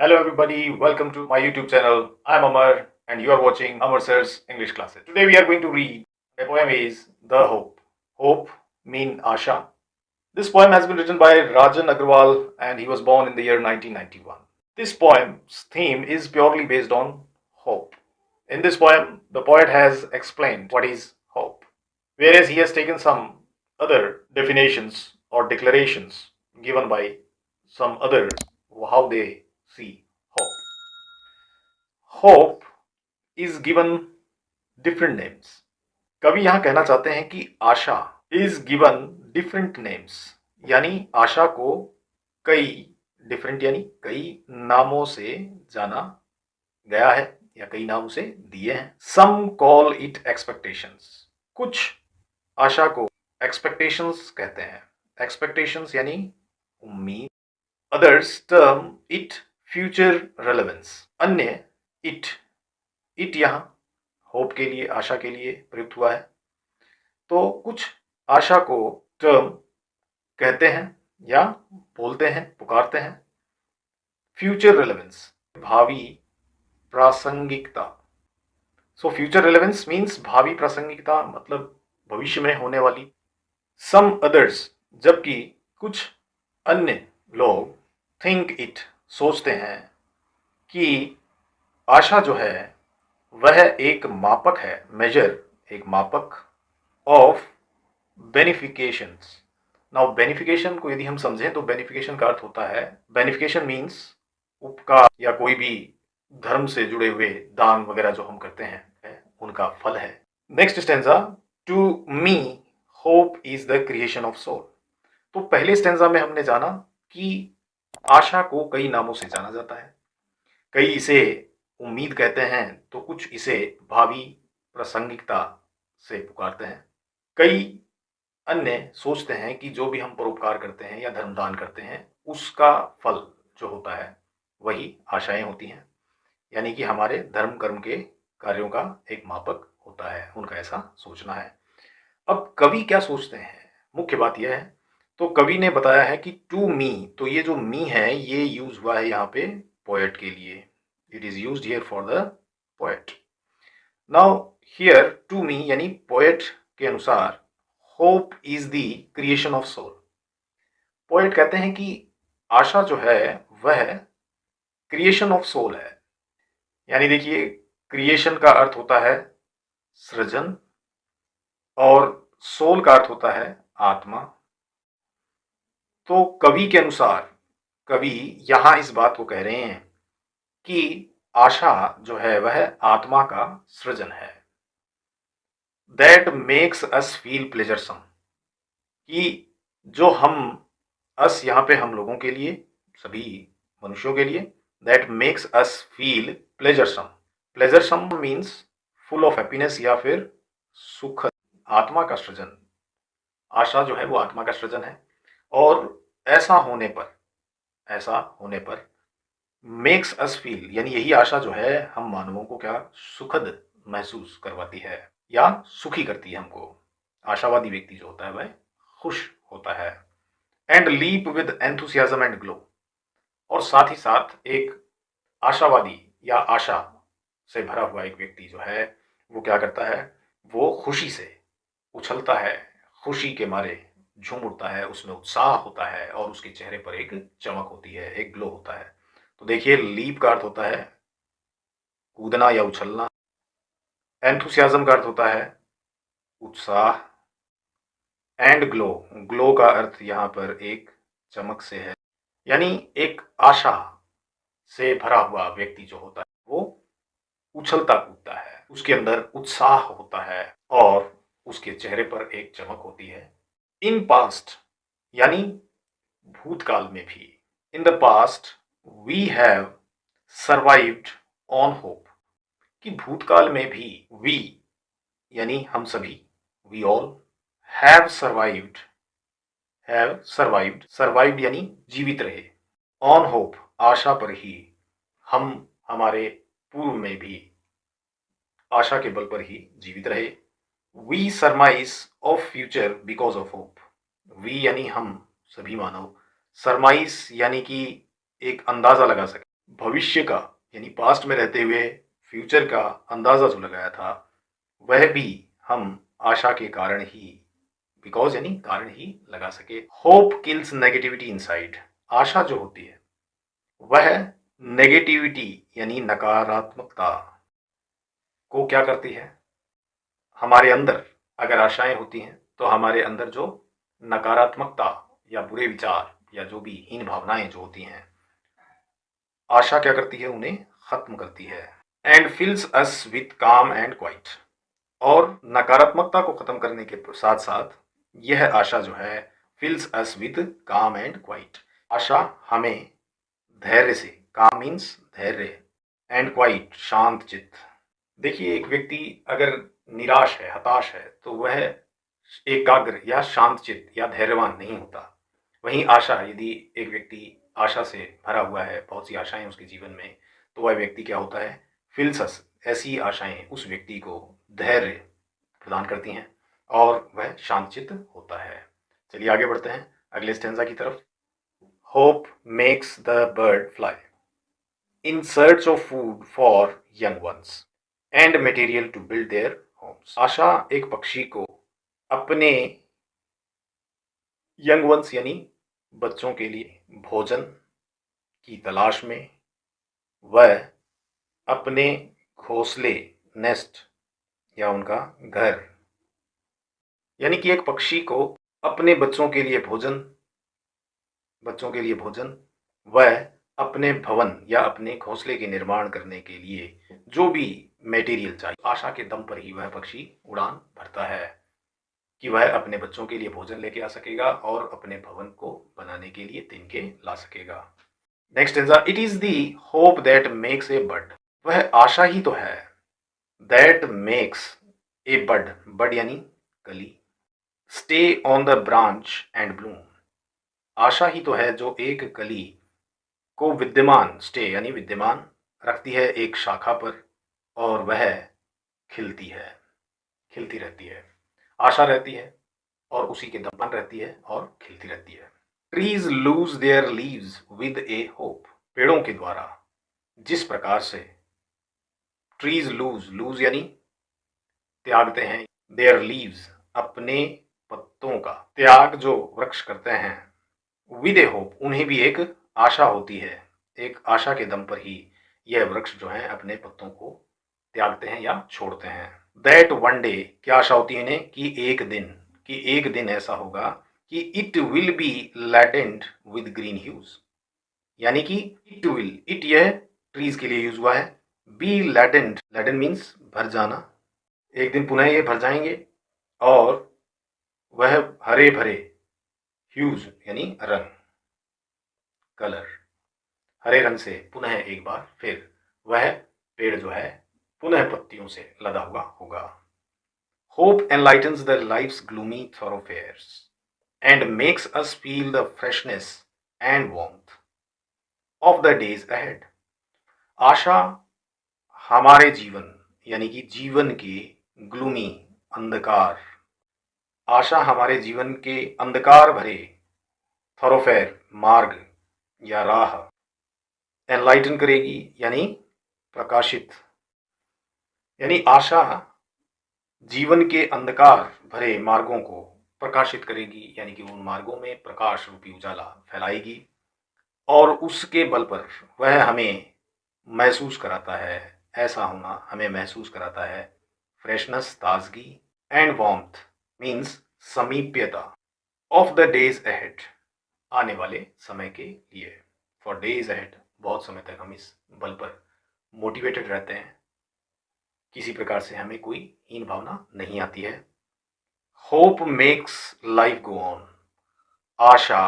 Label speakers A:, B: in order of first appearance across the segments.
A: Hello everybody, welcome to my YouTube channel. I'm Amar and you are watching Amar Sir's English classes. Today we are going to read a poem is The Hope. Hope mean Asha. This poem has been written by Rajan Agrawal and he was born in the year 1991. This poem's theme is purely based on hope. In this poem, the poet has explained what is hope, whereas he has taken some other definitions or declarations given by some others how they see hope. Hope is given different names. कवि यहां कहना चाहते हैं कि आशा is given different names, यानी आशा को कई different यानी कई नामों से जाना गया है या कई नाम उसे दिए हैं. सम कॉल इट एक्सपेक्टेशंस. कुछ आशा को एक्सपेक्टेशंस कहते हैं. एक्सपेक्टेशंस यानी उम्मीद. Others term it future relevance. अन्य इट यहां होप के लिए, आशा के लिए प्रयुक्त हुआ है. तो कुछ आशा को टर्म कहते हैं या बोलते हैं, पुकारते हैं फ्यूचर रेलेवेंस, भावी प्रासंगिकता. सो फ्यूचर रेलेवेंस मीन्स भावी प्रासंगिकता, मतलब भविष्य में होने वाली. सम अदर्स, जबकि कुछ अन्य लोग थिंक इट, सोचते हैं कि आशा जो है वह एक मापक है, मेजर, एक मापक ऑफ बेनिफिकेशंस. नाउ बेनिफिकेशन को यदि हम समझें तो बेनिफिकेशन का अर्थ होता है, बेनिफिकेशन मीन्स उपकार या कोई भी धर्म से जुड़े हुए दान वगैरह जो हम करते हैं उनका फल है. Next stanza, to me hope is the creation of soul. तो पहले स्टेंजा में हमने जाना कि आशा को कई नामों से जाना जाता है. कई इसे उम्मीद कहते हैं तो कुछ इसे भावी प्रासंगिकता से पुकारते हैं. कई अन्य सोचते हैं कि जो भी हम परोपकार करते हैं या धर्मदान करते हैं उसका फल जो होता है वही आशाएं होती हैं, यानी कि हमारे धर्म कर्म के कार्यों का एक मापक होता है, उनका ऐसा सोचना है. अब कवि क्या सोचते हैं, मुख्य बात यह है. तो कवि ने बताया है कि टू मी, तो ये जो मी है ये यूज हुआ है यहाँ पे पोएट के लिए. It is used here for the poet. Now here to me यानी पोएट के अनुसार hope is the creation of soul. Poet कहते हैं कि आशा जो है वह क्रिएशन ऑफ सोल है. यानी देखिए, क्रिएशन का अर्थ होता है सृजन और सोल का अर्थ होता है आत्मा. तो कवि के अनुसार, कवि यहां इस बात को कह रहे हैं कि आशा जो है वह आत्मा का सृजन है. दैट मेक्स अस फील प्लेजरसम, कि जो हम, अस यहाँ पे हम लोगों के लिए, सभी मनुष्यों के लिए, that makes us feel pleasuresome. Pleasuresome means full of happiness या फिर सुखद. आत्मा का सृजन, आशा जो है वो आत्मा का सृजन है. और ऐसा होने पर मेक्स अस फील, यानी यही आशा जो है हम मानवों को क्या सुखद महसूस करवाती है या सुखी करती है हमको. आशावादी व्यक्ति जो होता है वह खुश होता है. And leap with enthusiasm and glow, और साथ ही साथ एक आशावादी या आशा से भरा हुआ एक व्यक्ति जो है वो क्या करता है, वो खुशी से उछलता है, खुशी के मारे झूम उठता है, उसमें उत्साह होता है और उसके चेहरे पर एक चमक होती है, एक ग्लो होता है. तो देखिए, लीप का अर्थ होता है कूदना या उछलना. एंथुसियाज्म का अर्थ होता है उत्साह. एंड ग्लो, ग्लो का अर्थ यहाँ पर एक चमक से है, यानी एक आशा से भरा हुआ व्यक्ति जो होता है वो उछलता कूदता है, उसके अंदर उत्साह होता है और उसके चेहरे पर एक चमक होती है. इन पास्ट, यानी भूतकाल में भी. In the past we have survived on hope, कि भूतकाल में भी वी यानी हम सभी, we all, have survived, survived यानी जीवित रहे, ऑन होप आशा पर ही, हम हमारे पूर्व में भी आशा के बल पर ही जीवित रहे. We surmise of future because of hope, we यानी हम सभी मानव, सरमाइज यानी कि एक अंदाजा लगा सके, भविष्य का यानी पास्ट में रहते हुए फ्यूचर का अंदाजा जो लगाया था, वह भी हम आशा के कारण ही, बिकॉज यानी कारण ही लगा सके। Hope kills negativity inside. आशा जो होती है वह नेगेटिविटी यानी नकारात्मकता को क्या करती है, हमारे अंदर अगर आशाएं होती हैं तो हमारे अंदर जो नकारात्मकता या बुरे विचार या जो भी हीन भावनाएं जो होती हैं, आशा क्या करती है, उन्हें खत्म करती है। एंड फिल्स अस विथ काम एंड क्वाइट। और नकारात्मकता को खत्म करने के साथ साथ यह आशा जो है फिल्स अस विथ काम एंड क्वाइट। आशा हमें धैर्य से, काम मीन्स धैर्य, एंड क्वाइट शांत चित्त। देखिए, एक व्यक्ति अगर निराश है, हताश है, तो वह एकाग्र या शांत चित्त या धैर्यवान नहीं होता। वहीं आशा, यदि एक व्यक्ति आशा से भरा हुआ है, बहुत सी आशाएं उसके जीवन में, तो वह व्यक्ति क्या होता है, फिल्सस, ऐसी आशाएं उस व्यक्ति को धैर्य प्रदान करती हैं और वह शांतचित्त होता है। चलिए आगे बढ़ते हैं अगले स्टेंजा की तरफ। Hope makes the bird fly in search of food for young ones and material to build their homes. आशा एक पक्षी को अपने यंग वंस यानी बच्चों के लिए भोजन की तलाश में, वह अपने घोंसले, नेस्ट या उनका घर, यानी कि एक पक्षी को अपने बच्चों के लिए भोजन, वह अपने भवन या अपने घोंसले के निर्माण करने के लिए जो भी मटेरियल चाहिए, आशा के दम पर ही वह पक्षी उड़ान भरता है कि वह अपने बच्चों के लिए भोजन लेके आ सकेगा और अपने भवन को बनाने के लिए तिनके ला सकेगा। Next is it is the hope that makes a bud. वह आशा ही तो है that makes a bud, bud यानी कली, stay on the branch and bloom. आशा ही तो है जो एक कली को विद्यमान, स्टे यानी विद्यमान रखती है एक शाखा पर, और वह खिलती रहती है। आशा रहती है और उसी के दम रहती है और खिलती रहती है। Trees lose their leaves with a hope. पेड़ों के द्वारा जिस प्रकार से ट्रीज लूज यानी त्यागते हैं, देयर लीव्स अपने पत्तों का त्याग जो वृक्ष करते हैं, विद ए होप उन्हें भी एक आशा होती है, एक आशा के दम पर ही यह वृक्ष जो है अपने पत्तों को त्यागते हैं या छोड़ते हैं। दैट वन डे, क्या आशा होती है इन्हें कि एक दिन ऐसा होगा कि it will be latent with green huge, यानी कि इट विल, इट यह ट्रीज के लिए यूज हुआ है, बी लैटेंट, लैटेंट मीन्स भर जाना, एक दिन पुनः ये भर जाएंगे और वह हरे भरे, ह्यूज यानी रंग, कलर, हरे रंग से पुनः एक बार फिर वह पेड़ जो है पुनः पत्तियों से लदा हुआ होगा। Hope enlightens the life's gloomy thoroughfares and makes us feel the freshness and warmth of the days ahead. आशा हमारे जीवन यानी कि जीवन के ग्लूमी, अंधकार, आशा हमारे जीवन के अंधकार भरे थॉरोफेयर, मार्ग या राह, एनलाइटन करेगी यानी प्रकाशित, यानी आशा जीवन के अंधकार भरे मार्गों को प्रकाशित करेगी, यानी कि उन मार्गों में प्रकाश रूपी उजाला फैलाएगी और उसके बल पर वह हमें महसूस कराता है, ऐसा होना हमें महसूस कराता है फ्रेशनेस, ताजगी, एंड वार्मथ मीन्स समीप्यता, ऑफ द डेज अहेड, आने वाले समय के लिए। फॉर डेज अहेड, बहुत समय तक हम इस बल पर मोटिवेटेड रहते हैं, किसी प्रकार से हमें कोई हीन भावना नहीं आती है। Hope makes life go on. आशा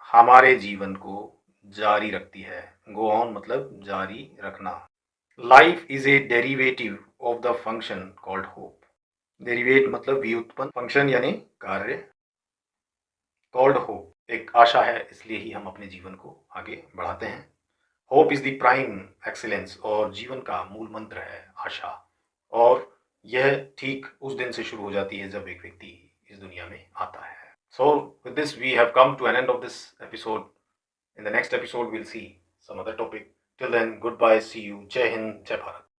A: हमारे जीवन को जारी रखती है, गो ऑन मतलब जारी रखना। Life is a derivative of the function called hope. Derivative मतलब व्युत्पन्न, फंक्शन यानी कार्य, कॉल्ड होप एक आशा है, इसलिए ही हम अपने जीवन को आगे बढ़ाते हैं। Hope is the prime excellence, और जीवन का मूल मंत्र है आशा, और यह ठीक उस दिन से शुरू हो जाती है जब एक व्यक्ति इस दुनिया में आता है। So with this we have come to an end of this episode. In the next episode we'll see some other topic. Till then goodbye, see you, जय हिंद, जय भारत।